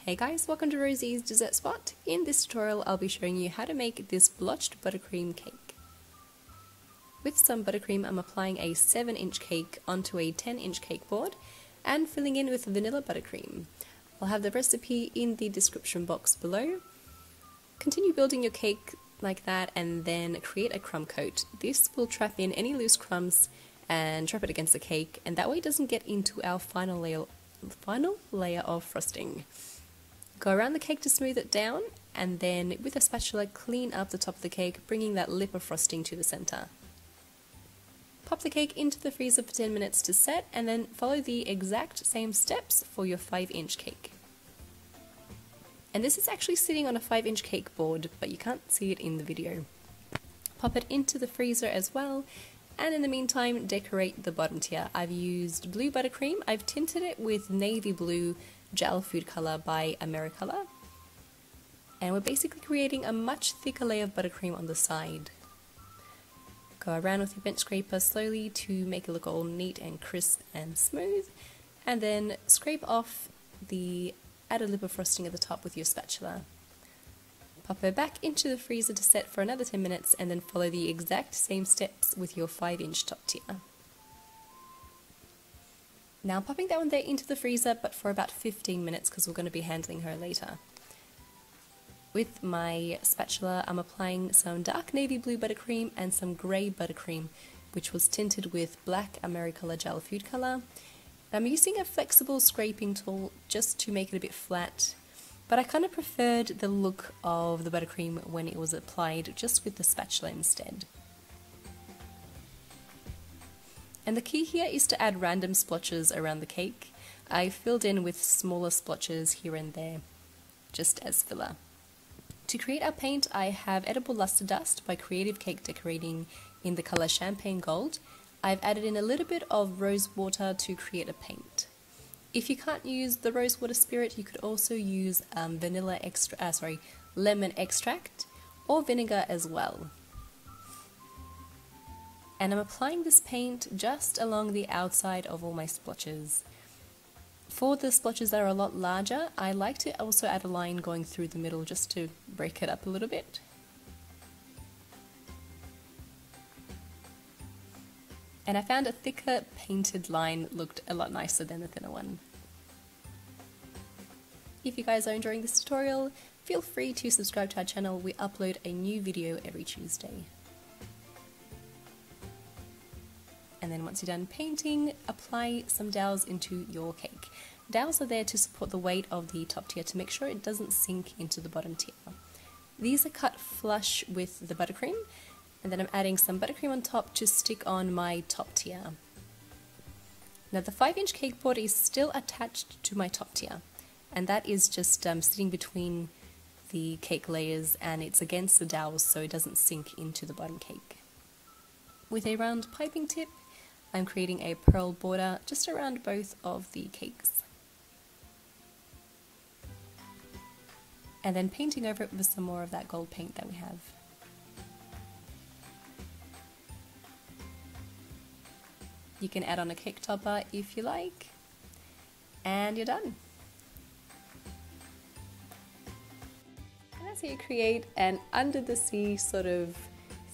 Hey guys, welcome to Rosie's Dessert Spot. In this tutorial I'll be showing you how to make this blotched buttercream cake. With some buttercream I'm applying a 7-inch cake onto a 10-inch cake board and filling in with vanilla buttercream. I'll have the recipe in the description box below. Continue building your cake like that and then create a crumb coat. This will trap in any loose crumbs and trap it against the cake, and that way it doesn't get into our final layer of frosting. Go around the cake to smooth it down, and then with a spatula clean up the top of the cake, bringing that lip of frosting to the center. Pop the cake into the freezer for 10 minutes to set, and then follow the exact same steps for your 5-inch cake. And this is actually sitting on a 5-inch cake board, but you can't see it in the video. Pop it into the freezer as well, and in the meantime decorate the bottom tier. I've used blue buttercream. I've tinted it with navy blue gel food color by Watercolour, and we're basically creating a much thicker layer of buttercream on the side. Go around with your bench scraper slowly to make it look all neat and crisp and smooth, and then scrape off the added lip of frosting at the top with your spatula. Pop her back into the freezer to set for another 10 minutes, and then follow the exact same steps with your 5-inch top tier. Now I'm popping that one there into the freezer, but for about 15 minutes because we're going to be handling her later. With my spatula I'm applying some dark navy blue buttercream and some grey buttercream, which was tinted with black Watercolour gel food colour. I'm using a flexible scraping tool just to make it a bit flat, but I kind of preferred the look of the buttercream when it was applied just with the spatula instead. And the key here is to add random splotches around the cake. I filled in with smaller splotches here and there, just as filler. To create our paint, I have edible luster dust by Creative Cake Decorating in the colour Champagne Gold. I've added in a little bit of rose water to create a paint. If you can't use the rose water spirit, you could also use lemon extract or vinegar as well. And I'm applying this paint just along the outside of all my splotches. For the splotches that are a lot larger, I like to also add a line going through the middle just to break it up a little bit. And I found a thicker painted line looked a lot nicer than the thinner one. If you guys are enjoying this tutorial, feel free to subscribe to our channel. We upload a new video every Tuesday. And then once you're done painting, apply some dowels into your cake. Dowels are there to support the weight of the top tier to make sure it doesn't sink into the bottom tier. These are cut flush with the buttercream, and then I'm adding some buttercream on top to stick on my top tier. Now the 5-inch cake board is still attached to my top tier, and that is just sitting between the cake layers, and it's against the dowels so it doesn't sink into the bottom cake. With a round piping tip, I'm creating a pearl border just around both of the cakes. And then painting over it with some more of that gold paint that we have. You can add on a cake topper if you like, and you're done. And that's how you create an under the sea sort of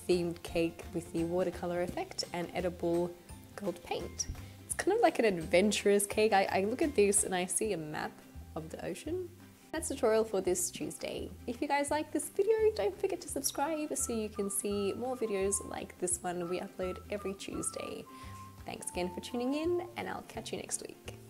themed cake with the watercolor effect and edible gold paint. It's kind of like an adventurous cake. I look at this and I see a map of the ocean. That's the tutorial for this Tuesday. If you guys like this video, don't forget to subscribe so you can see more videos like this one we upload every Tuesday. Thanks again for tuning in, and I'll catch you next week.